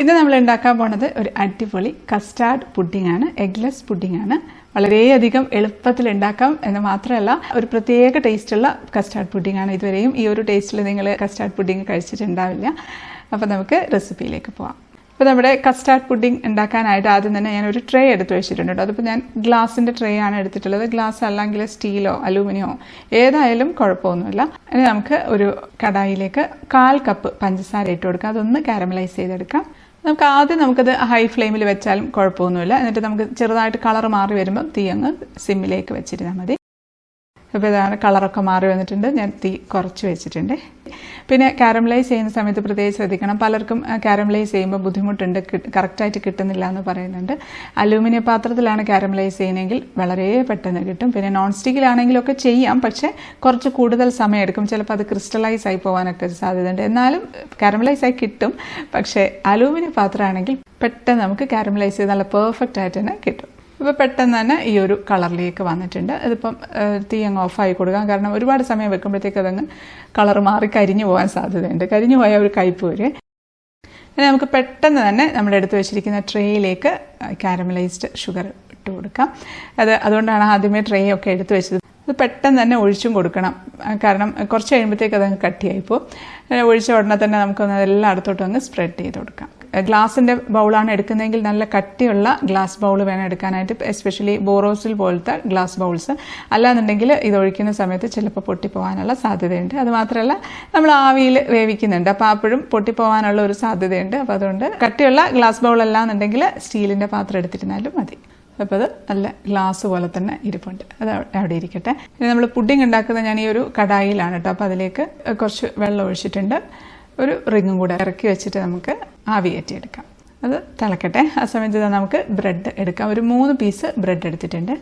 ഇന്ന് നമ്മൾ ഉണ്ടാക്കാൻ പോണത് ഒരു അടിപൊളി കസ്റ്റാർഡ് പുഡിംഗ് ആണ്. എഗ്ലെസ് പുഡിംഗ് ആണ്. വളരെയധികം എളുപ്പത്തിൽ ഉണ്ടാക്കാം എന്ന് മാത്രമല്ല ഒരു പ്രത്യേക ടേസ്റ്റുള്ള കസ്റ്റാർഡ് പുഡിംഗ് ആണ്. ഇതുവരെയും ഈ ഒരു ടേസ്റ്റിൽ നിങ്ങൾ കസ്റ്റാർഡ് പുഡിംഗ് കഴിച്ചിട്ടുണ്ടാവില്ല. അപ്പോൾ നമുക്ക് റെസിപ്പിയിലേക്ക് പോവാം. അപ്പോൾ നമ്മുടെ കസ്റ്റാർഡ് പുഡിംഗ് ഉണ്ടാക്കാനായിട്ട് ആദ്യം തന്നെ ഞാനൊരു ട്രേ എടുത്ത് വെച്ചിട്ടുണ്ട്. അതിപ്പോൾ ഞാൻ ഗ്ലാസിൻ്റെ ട്രേ ആണ് എടുത്തിട്ടുള്ളത്. ഗ്ലാസ് അല്ലെങ്കിൽ സ്റ്റീലോ അലൂമിനിയോ ഏതായാലും കുഴപ്പമൊന്നുമില്ല. ഇനി നമുക്ക് ഒരു കടായിലേക്ക് 1/4 കപ്പ് പഞ്ചസാര ഇട്ട് കൊടുക്കാം. അതൊന്ന് കാരമലൈസ് ചെയ്തെടുക്കാം. നമുക്ക് ആദ്യം നമുക്കത് ഹൈ ഫ്ലെയിമിൽ വെച്ചാലും കുഴപ്പമൊന്നുമില്ല. എന്നിട്ട് നമുക്ക് ചെറുതായിട്ട് കളർ മാറി വരുമ്പോൾ തീ അങ്ങ് സിമ്മിലേക്ക് വെച്ചിരുന്നാൽ മതി. അപ്പോൾ ഇതാണ് കളറൊക്കെ മാറി വന്നിട്ടുണ്ട്. ഞാൻ തീ കുറച്ച് വെച്ചിട്ടുണ്ട്. പിന്നെ കാരമലൈസ് ചെയ്യുന്ന സമയത്ത് പ്രത്യേകിച്ച് ശ്രദ്ധിക്കണം. പലർക്കും കാരമലൈസ് ചെയ്യുമ്പോൾ ബുദ്ധിമുട്ടുണ്ട്, കറക്റ്റായിട്ട് കിട്ടുന്നില്ല എന്ന് പറയുന്നുണ്ട്. അലൂമിനിയം പാത്രത്തിലാണ് കാരമലൈസ് ചെയ്യുന്നതെങ്കിൽ വളരെ പെട്ടെന്ന് കിട്ടും. പിന്നെ നോൺ സ്റ്റിക്കിലാണെങ്കിലൊക്കെ ചെയ്യാം, പക്ഷേ കുറച്ച് കൂടുതൽ സമയം എടുക്കും. ചിലപ്പോൾ അത് ക്രിസ്റ്റലൈസ് ആയി പോകാനൊക്കെ സാധ്യതയുണ്ട്. എന്നാലും കാരമലൈസ് ആയി കിട്ടും. പക്ഷേ അലൂമിനിയം പാത്രമാണെങ്കിൽ പെട്ടെന്ന് നമുക്ക് കാരമലൈസ് ചെയ്ത് നല്ല പെർഫെക്റ്റ് ആയിട്ട് തന്നെ കിട്ടും. ഇപ്പോൾ പെട്ടെന്ന് തന്നെ ഈ ഒരു കളറിലേക്ക് വന്നിട്ടുണ്ട്. ഇതിപ്പം തീ അങ്ങ് ഓഫായി കൊടുക്കാം. കാരണം ഒരുപാട് സമയം വെക്കുമ്പോഴത്തേക്ക് അതങ്ങ് കളർ മാറി കരിഞ്ഞു പോകാൻ സാധ്യതയുണ്ട്. കരിഞ്ഞു പോയാൽ ഒരു കയ്പ്പ് വരെ. പിന്നെ നമുക്ക് പെട്ടെന്ന് തന്നെ നമ്മുടെ എടുത്ത് വെച്ചിരിക്കുന്ന ട്രേയിലേക്ക് കാരമലൈസ്ഡ് ഷുഗർ ഇട്ട് കൊടുക്കാം. അതുകൊണ്ടാണ് ആദ്യമേ ട്രേ ഒക്കെ എടുത്ത് വെച്ചത്. അത് പെട്ടെന്ന് തന്നെ ഒഴിച്ചും കൊടുക്കണം. കാരണം കുറച്ച് കഴിയുമ്പോഴത്തേക്ക് അതങ്ങ് കട്ടിയായിപ്പോൾ ഒഴിച്ച ഉടനെ തന്നെ നമുക്കൊന്ന് എല്ലായിടത്തോട്ടും അങ്ങ് സ്പ്രെഡ് ചെയ്ത് കൊടുക്കാം. ഗ്ലാസിൻ്റെ ബൗളാണ് എടുക്കുന്നതെങ്കിൽ നല്ല കട്ടിയുള്ള ഗ്ലാസ് ബൗൾ വേണം എടുക്കാനായിട്ട്. എസ്പെഷ്യലി ബോറോസിൽ പോലത്തെ ഗ്ലാസ് ബൗൾസ്. അല്ലാന്നുണ്ടെങ്കിൽ ഇത് ഒഴിക്കുന്ന സമയത്ത് ചിലപ്പോൾ പൊട്ടിപ്പോകാനുള്ള സാധ്യതയുണ്ട്. അതുമാത്രമല്ല നമ്മൾ ആവിയിൽ വേവിക്കുന്നുണ്ട്, അപ്പോൾ അപ്പോഴും പൊട്ടിപ്പോകാനുള്ള ഒരു സാധ്യതയുണ്ട്. അപ്പോൾ അതുകൊണ്ട് കട്ടിയുള്ള ഗ്ലാസ് ബൗൾ അല്ലാന്നുണ്ടെങ്കിൽ സ്റ്റീലിൻ്റെ പാത്രം എടുത്തിരുന്നാലും മതി. അപ്പോൾ അത് നല്ല ഗ്ലാസ് പോലെ തന്നെ ഇരിപ്പുണ്ട്. അത് അവിടെ ഇരിക്കട്ടെ. ഇനി നമ്മൾ പുഡിംഗ് ഉണ്ടാക്കുന്നത് ഞാൻ ഈ ഒരു കടായിലാണ് കേട്ടോ. അപ്പോൾ അതിലേക്ക് കുറച്ച് വെള്ളം ഒഴിച്ചിട്ടുണ്ട്. ഒരു റിങ്ങും കൂടെ ഇറക്കി വെച്ചിട്ട് നമുക്ക് ആവി കയറ്റിയെടുക്കാം. അത് തിളക്കട്ടെ. ആ സമയത്ത് നമുക്ക് ബ്രെഡ് എടുക്കാം. ഒരു 3 പീസ് ബ്രെഡ് എടുത്തിട്ടുണ്ട്.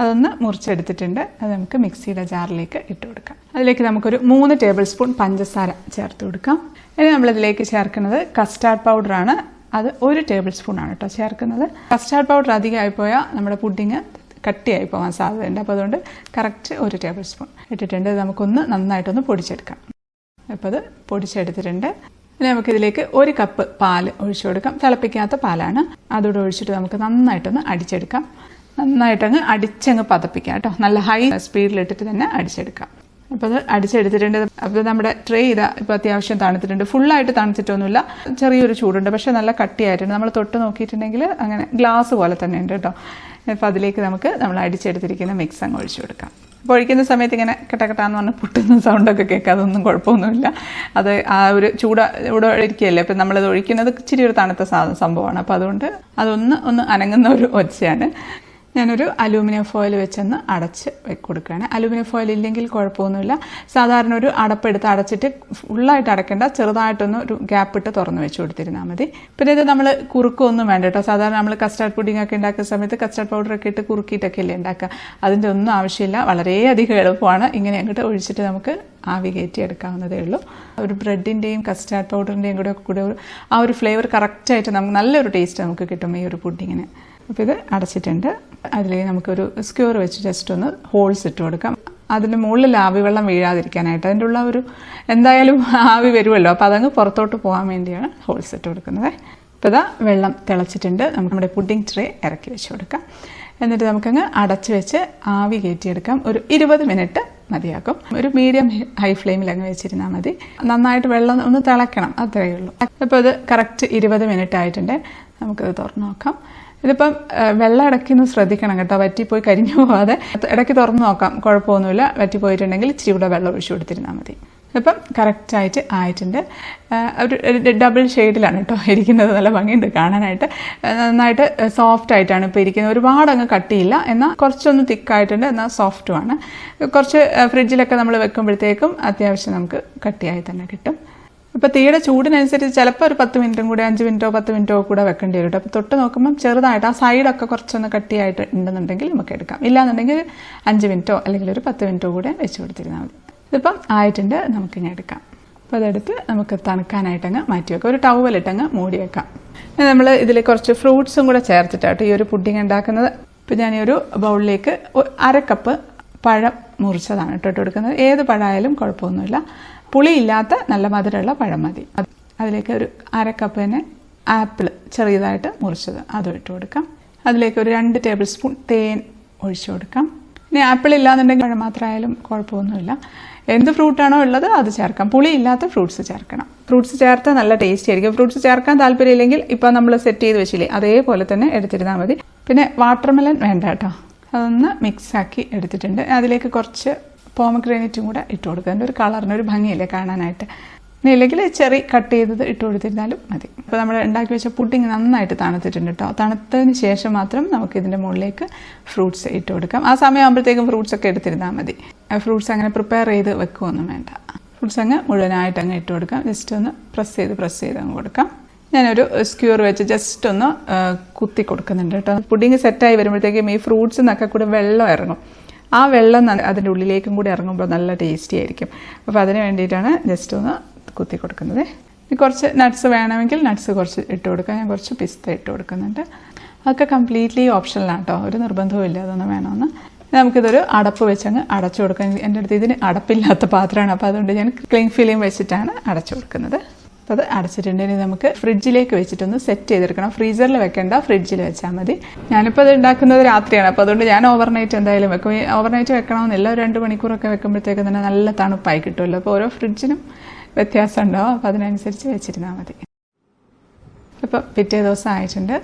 അതൊന്ന് മുറിച്ചെടുത്തിട്ടുണ്ട്. അത് നമുക്ക് മിക്സിയുടെ ജാറിലേക്ക് ഇട്ട് കൊടുക്കാം. അതിലേക്ക് നമുക്കൊരു 3 ടേബിൾ സ്പൂൺ പഞ്ചസാര ചേർത്ത് കൊടുക്കാം. ഇനി നമ്മളിതിലേക്ക് ചേർക്കുന്നത് കസ്റ്റാർഡ് പൗഡറാണ്. അത് 1 ടേബിൾ സ്പൂണാണ് കേട്ടോ ചേർക്കുന്നത്. കസ്റ്റാർഡ് പൗഡർ അധികമായി നമ്മുടെ പുഡിങ് കട്ടിയായി പോകാൻ സാധ്യതയുണ്ട്. അപ്പോൾ അതുകൊണ്ട് കറക്റ്റ് 1 ടേബിൾ സ്പൂൺ ഇട്ടിട്ടുണ്ട്. നമുക്കൊന്ന് നന്നായിട്ടൊന്ന് പൊടിച്ചെടുക്കാം. അപ്പോൾ അത് പൊടിച്ചെടുത്തിട്ടുണ്ട്. ഇനി നമുക്കിതിലേക്ക് 1 കപ്പ് പാല് ഒഴിച്ചു കൊടുക്കാം. തിളപ്പിക്കാത്ത പാലാണ്. അതോടെ ഒഴിച്ചിട്ട് നമുക്ക് നന്നായിട്ടൊന്ന് അടിച്ചെടുക്കാം. നന്നായിട്ടങ്ങ് അടിച്ചങ്ങ് പതപ്പിക്കാം കേട്ടോ. നല്ല ഹൈ സ്പീഡിലിട്ടിട്ട് തന്നെ അടിച്ചെടുക്കാം. അപ്പോൾ അത് അടിച്ചെടുത്തിട്ടുണ്ട്. അപ്പോൾ നമ്മുടെ ട്രേ ഇപ്പോൾ അത്യാവശ്യം തണുത്തിട്ടുണ്ട്. ഫുള്ളായിട്ട് തണുത്തിട്ടൊന്നുമില്ല, ചെറിയൊരു ചൂടുണ്ട്. പക്ഷേ നല്ല കട്ടിയായിട്ടുണ്ട്. നമ്മൾ തൊട്ട് നോക്കിയിട്ടുണ്ടെങ്കിൽ അങ്ങനെ ഗ്ലാസ് പോലെ തന്നെ ഉണ്ട് കേട്ടോ. അപ്പോൾ അതിലേക്ക് നമ്മൾ അടിച്ചെടുത്തിരിക്കുന്ന മിക്സ് അങ്ങ് ഒഴിച്ചു കൊടുക്കാം. അപ്പോൾ ഒഴിക്കുന്ന സമയത്ത് ഇങ്ങനെ കെട്ടക്കെട്ടാന്ന് പറഞ്ഞാൽ പൊട്ടുന്ന സൗണ്ടൊക്കെ കേൾക്കാം. അതൊന്നും കുഴപ്പമൊന്നുമില്ല. അത് ആ ഒരു ഇവിടെ ഇരിക്കുകയല്ലേ. അപ്പം നമ്മളത് ഒഴിക്കുന്നത് ഇച്ചിരി ഒരു തണുത്ത സംഭവമാണ്. അപ്പോൾ അതുകൊണ്ട് അതൊന്ന് അനങ്ങുന്ന ഒരു ഒച്ചയാണ്. ഞാനൊരു അലൂമിനിയം ഫോയിൽ വെച്ചൊന്ന് അടച്ച് കൊടുക്കുകയാണ്. അലൂമിനിയം ഫോയിൽ ഇല്ലെങ്കിൽ കുഴപ്പമൊന്നുമില്ല. സാധാരണ ഒരു അടപ്പെടുത്ത് അടച്ചിട്ട് ഫുള്ളായിട്ട് അടയ്ക്കേണ്ട, ചെറുതായിട്ടൊന്ന് ഒരു ഗ്യാപ്പ് ഇട്ട് തുറന്ന് വെച്ച് കൊടുത്തിരുന്നാൽ മതി. പിന്നെ ഇത് നമ്മൾ കുറുക്കൊന്നും വേണ്ട കേട്ടോ. സാധാരണ നമ്മൾ കസ്റ്റാർഡ് പുഡിംഗ് ഒക്കെ ഉണ്ടാക്കുന്ന സമയത്ത് കസ്റ്റാർഡ് പൗഡറൊക്കെ ഇട്ട് കുറുക്കിയിട്ടൊക്കെ അല്ലേ ഉണ്ടാക്കുക. അതിൻ്റെ ഒന്നും ആവശ്യമില്ല. വളരെയധികം എളുപ്പമാണ്. ഇങ്ങനെ അങ്ങോട്ട് ഒഴിച്ചിട്ട് നമുക്ക് ആവി കയറ്റി എടുക്കാവുന്നതേ ഉള്ളൂ. ഒരു ബ്രെഡിൻ്റെയും കസ്റ്റാർഡ് പൗഡറിൻ്റെയും കൂടെ ആ ഒരു ഫ്ലേവർ കറക്റ്റായിട്ട് നമുക്ക് നല്ലൊരു ടേസ്റ്റ് നമുക്ക് കിട്ടും ഈ ഒരു പുഡിങ്ങിന്. അപ്പോൾ ഇത് അടച്ചിട്ടുണ്ട്. അതിലേക്ക് നമുക്കൊരു സ്ക്യൂർ വെച്ച് ജസ്റ്റ് ഒന്ന് ഹോൾസ് ഇട്ട് കൊടുക്കാം. അതിന് മുകളിൽ ആവി വെള്ളം വീഴാതിരിക്കാനായിട്ട്. അതിൻ്റെ ഉള്ള ഒരു എന്തായാലും ആവി വരുമല്ലോ, അപ്പോൾ അതങ്ങ് പുറത്തോട്ട് പോകാൻ വേണ്ടിയാണ് ഹോൾസ് ഇട്ട് കൊടുക്കുന്നത്. ഇപ്പോൾ ഇതാ വെള്ളം തിളച്ചിട്ടുണ്ട്. നമ്മുടെ പുഡിംഗ് ട്രേ ഇറക്കി വെച്ച് കൊടുക്കാം. എന്നിട്ട് നമുക്കങ്ങ് അടച്ച് വെച്ച് ആവി കയറ്റിയെടുക്കാം. ഒരു 20 മിനിറ്റ് മതിയാക്കും. ഒരു മീഡിയം ഹൈ ഫ്ലെയിമിൽ അങ്ങ് വെച്ചിരുന്നാൽ മതി. നന്നായിട്ട് വെള്ളം ഒന്ന് തിളയ്ക്കണം, അത്രയേ ഉള്ളൂ. അപ്പോൾ ഇത് കറക്റ്റ് 20 മിനിറ്റ് ആയിട്ടുണ്ട്. നമുക്കത് തുറന്ന് നോക്കാം. ഇതിപ്പം വെള്ളം ഇടയ്ക്കൊന്ന് ശ്രദ്ധിക്കണം കേട്ടോ, വറ്റിപ്പോയി കരിഞ്ഞു പോകാതെ. ഇടയ്ക്ക് തുറന്ന് നോക്കാം, കുഴപ്പമൊന്നുമില്ല. വറ്റിപ്പോയിട്ടുണ്ടെങ്കിൽ ഇച്ചിരി കൂടെ വെള്ളം ഒഴിച്ചു കൊടുത്തിരുന്നാൽ മതി. ഇപ്പം കറക്റ്റായിട്ട് ആയിട്ടുണ്ട്. ഒരു ഡബിൾ ഷെയ്ഡിലാണ് കേട്ടോ ഇരിക്കുന്നത്. നല്ല ഭംഗിയുണ്ട് കാണാനായിട്ട്. നന്നായിട്ട് സോഫ്റ്റ് ആയിട്ടാണ് ഇപ്പോൾ ഇരിക്കുന്നത്. ഒരുപാട് അങ്ങ് കട്ടിയില്ല, എന്നാൽ കുറച്ചൊന്ന് തിക്കായിട്ടുണ്ട്, എന്നാൽ സോഫ്റ്റുമാണ്. കുറച്ച് ഫ്രിഡ്ജിലൊക്കെ നമ്മൾ വെക്കുമ്പോഴത്തേക്കും അത്യാവശ്യം നമുക്ക് കട്ടിയായി തന്നെ കിട്ടും. ഇപ്പോൾ തീയുടെ ചൂടിനനുസരിച്ച് ചിലപ്പോൾ ഒരു 10 മിനിറ്റും കൂടെ 5 മിനിറ്റോ 10 മിനിറ്റോ കൂടെ വെക്കേണ്ടി വരും. അപ്പോൾ തൊട്ട് നോക്കുമ്പം ചെറുതായിട്ട് ആ സൈഡൊക്കെ കുറച്ചൊന്ന് കട്ടിയായിട്ട് ഉണ്ടെന്നുണ്ടെങ്കിൽ നമുക്ക് എടുക്കാം. ഇല്ലാന്നുണ്ടെങ്കിൽ 5 മിനിറ്റോ അല്ലെങ്കിൽ ഒരു 10 മിനിറ്റോ കൂടെ വെച്ച് കൊടുത്തിരുന്നാൽ മതി. ഇതിപ്പം ആയിട്ടുണ്ട്, നമുക്കിങ്ങനെ എടുക്കാം. അപ്പോൾ അതെടുത്ത് നമുക്ക് തണുക്കാനായിട്ടങ്ങ് മാറ്റി വെക്കാം. ഒരു ടവലിട്ടങ്ങ് മൂടി വെക്കാം. നമ്മൾ ഇതിൽ കുറച്ച് ഫ്രൂട്ട്സും കൂടെ ചേർത്തിട്ടാട്ടോ ഈ ഒരു പുഡിംഗ് ഉണ്ടാക്കുന്നത്. ഇപ്പോൾ ഞാൻ ഈ ഒരു ബൗളിലേക്ക് 1/2 കപ്പ് പഴം മുറിച്ചതാണ് ഇട്ട് കൊടുക്കുന്നത്. ഏത് പഴമായാലും കുഴപ്പമൊന്നുമില്ല. പുളിയില്ലാത്ത നല്ല മധുരമുള്ള പഴം മതി. അതിലേക്ക് ഒരു 1/2 കപ്പ് തന്നെ ആപ്പിൾ ചെറിയതായിട്ട് മുറിച്ചത് അതും ഇട്ട് കൊടുക്കാം. അതിലേക്ക് ഒരു 2 ടേബിൾ സ്പൂൺ തേൻ ഒഴിച്ചു കൊടുക്കാം. ഇനി ആപ്പിൾ ഇല്ലാന്നുണ്ടെങ്കിൽ പഴം മാത്രമായാലും കുഴപ്പമൊന്നുമില്ല. എന്ത് ഫ്രൂട്ടാണോ ഉള്ളത് അത് ചേർക്കാം. പുളി ഇല്ലാത്ത ഫ്രൂട്ട്സ് ചേർക്കണം. ഫ്രൂട്ട്സ് ചേർത്താൽ നല്ല ടേസ്റ്റി ആയിരിക്കും. ഫ്രൂട്ട്സ് ചേർക്കാൻ താല്പര്യമില്ലെങ്കിൽ ഇപ്പോൾ നമ്മൾ സെറ്റ് ചെയ്ത് വെച്ചില്ലേ അതേപോലെ തന്നെ എടുത്തിരുന്നാൽ മതി. പിന്നെ വാട്ടർമെലൺ വേണ്ട കേട്ടോ, അതൊന്ന് മിക്സാക്കി എടുത്തിട്ടുണ്ട്. അതിലേക്ക് കുറച്ച് പോമഗ്രാനേറ്റും കൂടെ ഇട്ട് കൊടുക്കുക. അതിൻ്റെ ഒരു കളറിന് ഒരു ഭംഗിയില്ലേ കാണാനായിട്ട്. ഇനി ഇല്ലെങ്കിൽ ചെറി കട്ട് ചെയ്തത് ഇട്ട് കൊടുത്തിരുന്നാലും മതി. അപ്പോൾ നമ്മൾ ഉണ്ടാക്കി വെച്ച പുഡിങ് നന്നായിട്ട് തണുത്തിട്ടുണ്ട് കേട്ടോ. തണുത്തതിന് ശേഷം മാത്രം നമുക്ക് ഇതിൻ്റെ മുകളിലേക്ക് ഫ്രൂട്ട്സ് ഇട്ട് കൊടുക്കാം. ആ സമയമാകുമ്പോഴത്തേക്കും ഫ്രൂട്ട്സ് ഒക്കെ എടുത്തിരുന്നാൽ മതി. ഫ്രൂട്ട്സ് അങ്ങനെ പ്രിപ്പയർ ചെയ്ത് വെക്കുകയൊന്നും വേണ്ട. ഫ്രൂട്ട്സ് അങ്ങ് മുഴുവനായിട്ട് അങ്ങ് ഇട്ട് കൊടുക്കാം. ജസ്റ്റ് ഒന്ന് പ്രസ് ചെയ്ത് അങ്ങ് കൊടുക്കാം. ഞാനൊരു സ്ക്യൂർ വെച്ച് ജസ്റ്റ് ഒന്ന് കുത്തി കൊടുക്കുന്നുണ്ട് കേട്ടോ. പുഡിങ് സെറ്റായി വരുമ്പോഴത്തേക്കും ഈ ഫ്രൂട്ട്സിൽ നിന്നൊക്കെ കൂടെ വെള്ളം ഇറങ്ങും. ആ വെള്ളം അതിൻ്റെ ഉള്ളിലേക്കും കൂടി ഇറങ്ങുമ്പോൾ നല്ല ടേസ്റ്റി ആയിരിക്കും. അപ്പോൾ അതിന് വേണ്ടിയിട്ടാണ് ജസ്റ്റ് ഒന്ന് കുത്തി കൊടുക്കുന്നത്. കുറച്ച് നട്ട്സ് വേണമെങ്കിൽ നട്ട്സ് കുറച്ച് ഇട്ട് കൊടുക്കാം. ഞാൻ കുറച്ച് പിസ്ത ഇട്ട് കൊടുക്കുന്നുണ്ട്. അതൊക്കെ കംപ്ലീറ്റ്ലി ഓപ്ഷണലാണ് കേട്ടോ, ഒരു നിർബന്ധവും ഇല്ല അതൊന്നും വേണമെന്ന്. നമുക്കിതൊരു അടപ്പ് വെച്ചങ്ങ് അടച്ചു കൊടുക്കാം. എൻ്റെ അടുത്ത് ഇതിന് അടപ്പില്ലാത്ത പാത്രമാണ്, അപ്പോൾ അതുകൊണ്ട് ഞാൻ ക്ലിങ് ഫിലിം വെച്ചിട്ടാണ് അടച്ചു കൊടുക്കുന്നത്. അപ്പോൾ അത് അടച്ചിട്ടുണ്ടെങ്കിൽ നമുക്ക് ഫ്രിഡ്ജിലേക്ക് വെച്ചിട്ടൊന്ന് സെറ്റ് ചെയ്തെടുക്കണം. ഫ്രീസറിൽ വെക്കേണ്ട, ഫ്രിഡ്ജിൽ വെച്ചാൽ മതി. ഞാനിപ്പോൾ അത് ഉണ്ടാക്കുന്നത് രാത്രിയാണ്, അപ്പോൾ അതുകൊണ്ട് ഞാൻ ഓവർനൈറ്റ് എന്തായാലും വെക്കും. ഓവർനൈറ്റ് വെക്കണമെന്നില്ല, ഒരു 2 മണിക്കൂറൊക്കെ വെക്കുമ്പോഴത്തേക്ക് തന്നെ നല്ല തണുപ്പായി കിട്ടുമല്ലോ. അപ്പോൾ ഓരോ ഫ്രിഡ്ജിനും വ്യത്യാസം ഉണ്ടാവും, അപ്പോൾ അതിനനുസരിച്ച് വെച്ചിരുന്നാൽ മതി. ഇപ്പോൾ പിറ്റേ ദിവസം ആയിട്ടുണ്ട്,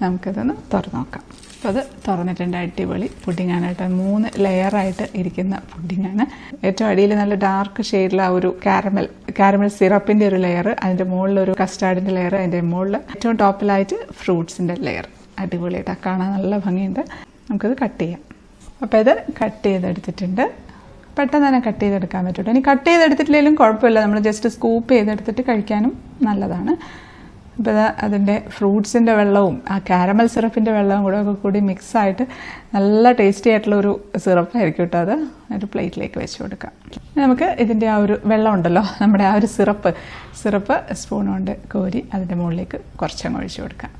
നമുക്കിതൊന്ന് തുറന്ന് നോക്കാം. അപ്പോൾ അത് തുറന്നിട്ടുണ്ട്. അടിപൊളി പുഡിങ്ങാണ് കേട്ടോ. 3 ലെയറായിട്ട് ഇരിക്കുന്ന പുഡിങ്ങാണ്. ഏറ്റവും അടിയിൽ നല്ല ഡാർക്ക് ഷെയ്ഡിലുള്ള ഒരു കാരമൽ സിറപ്പിൻ്റെ ഒരു ലെയർ, അതിൻ്റെ മുകളിലൊരു കസ്റ്റാർഡിൻ്റെ ലെയർ, അതിൻ്റെ മുകളിൽ ഏറ്റവും ടോപ്പിലായിട്ട് ഫ്രൂട്ട്സിൻ്റെ ലെയർ. അടിപൊളിയായിട്ട് കാണാൻ നല്ല ഭംഗിയുണ്ട്. നമുക്കത് കട്ട് ചെയ്യാം. അപ്പോൾ ഇത് കട്ട് ചെയ്തെടുത്തിട്ടുണ്ട്. പെട്ടെന്ന് തന്നെ കട്ട് ചെയ്തെടുക്കാൻ പറ്റും. ഇനി കട്ട് ചെയ്തെടുത്തിട്ടില്ലെങ്കിലും കുഴപ്പമില്ല, നമ്മൾ ജസ്റ്റ് സ്കൂപ്പ് ചെയ്തെടുത്തിട്ട് കഴിക്കാനും നല്ലതാണ്. അപ്പോൾ അതിൻ്റെ ഫ്രൂട്ട്സിൻ്റെ വെള്ളവും ആ കാരമൽ സിറപ്പിൻ്റെ വെള്ളവും കൂടി മിക്സായിട്ട് നല്ല ടേസ്റ്റി ആയിട്ടുള്ളൊരു സിറപ്പായിരിക്കും കേട്ടോ. അത് ഒരു പ്ലേറ്റിലേക്ക് വെച്ച് കൊടുക്കാം. നമുക്ക് ഇതിൻ്റെ ആ ഒരു വെള്ളം ഉണ്ടല്ലോ, നമ്മുടെ ആ ഒരു സിറപ്പ് സ്പൂൺ കൊണ്ട് കോരി അതിൻ്റെ മുകളിലേക്ക് കുറച്ചങ്ങ് ഒഴിച്ചു കൊടുക്കാം.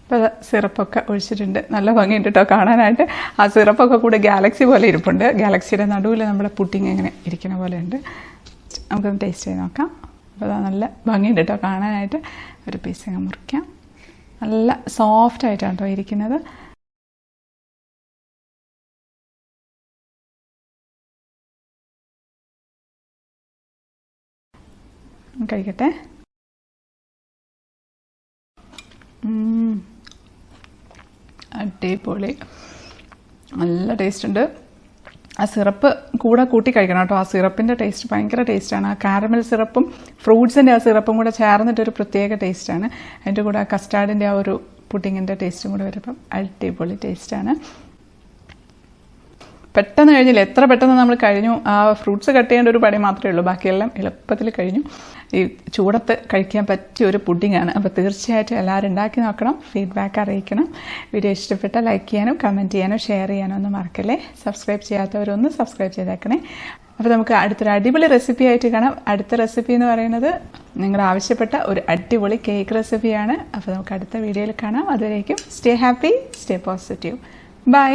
അപ്പോൾ അത് സിറപ്പൊക്കെ ഒഴിച്ചിട്ടുണ്ട്. നല്ല ഭംഗിയുണ്ട് കേട്ടോ കാണാനായിട്ട്. ആ സിറപ്പൊക്കെ കൂടെ ഗാലക്സി പോലെ ഇരിപ്പുണ്ട്. ഗാലക്സിയുടെ നടുവിൽ നമ്മുടെ പുഡിങ് ഇങ്ങനെ ഇരിക്കുന്ന പോലെ ഉണ്ട്. നമുക്കൊന്ന് ടേസ്റ്റ് ചെയ്ത് നോക്കാം. അപ്പോൾ അത് നല്ല ഭംഗിയുണ്ട് കേട്ടോ കാണാനായിട്ട്. ഒരു പീസ് അങ്ങ് മുറിക്കാം. നല്ല സോഫ്റ്റ് ആയിട്ടാണ് കേട്ടോ ഇരിക്കുന്നത്. കഴിക്കട്ടെ. അടിപൊളി, നല്ല ടേസ്റ്റ് ഉണ്ട്. ആ സിറപ്പ് കൂടെ കൂട്ടി കഴിക്കണം കേട്ടോ. ആ സിറപ്പിൻ്റെ ടേസ്റ്റ് ഭയങ്കര ടേസ്റ്റാണ്. ആ കാരമൽ സിറപ്പും ഫ്രൂട്ട്സിൻ്റെ ആ സിറപ്പും കൂടെ ചേർന്നിട്ടൊരു പ്രത്യേക ടേസ്റ്റാണ്. അതിൻ്റെ കൂടെ ആ കസ്റ്റാർഡിൻ്റെ ആ ഒരു പുഡിങ്ങിൻ്റെ ടേസ്റ്റും കൂടെ വരുമ്പം അടിപൊളി ടേസ്റ്റാണ്. പെട്ടെന്ന് കഴിഞ്ഞില്ല, എത്ര പെട്ടെന്ന് നമ്മൾ കഴിഞ്ഞു. ആ ഫ്രൂട്ട്സ് കട്ട് ചെയ്യേണ്ട ഒരു പണി മാത്രമേ ഉള്ളൂ, ബാക്കിയെല്ലാം എളുപ്പത്തിൽ കഴിഞ്ഞു. ഈ ചൂടത്ത് കഴിക്കാൻ പറ്റിയ ഒരു പുഡിങ്ങാണ്. അപ്പോൾ തീർച്ചയായിട്ടും എല്ലാവരും ഉണ്ടാക്കി നോക്കണം, ഫീഡ്ബാക്ക് അറിയിക്കണം. വീഡിയോ ഇഷ്ടപ്പെട്ടാൽ ലൈക്ക് ചെയ്യാനും കമൻറ്റ് ചെയ്യാനും ഷെയർ ചെയ്യാനും ഒന്നും മറക്കല്ലേ. സബ്സ്ക്രൈബ് ചെയ്യാത്തവരൊന്ന് സബ്സ്ക്രൈബ് ചെയ്തേക്കണേ. അപ്പോൾ നമുക്ക് അടുത്തൊരു അടിപൊളി റെസിപ്പി ആയിട്ട് കാണാം. അടുത്ത റെസിപ്പി എന്ന് പറയുന്നത് നിങ്ങൾ ആവശ്യപ്പെട്ട ഒരു അടിപൊളി കേക്ക് റെസിപ്പിയാണ്. അപ്പോൾ നമുക്ക് അടുത്ത വീഡിയോയിൽ കാണാം. അതുവരേക്കും stay happy, stay positive. By.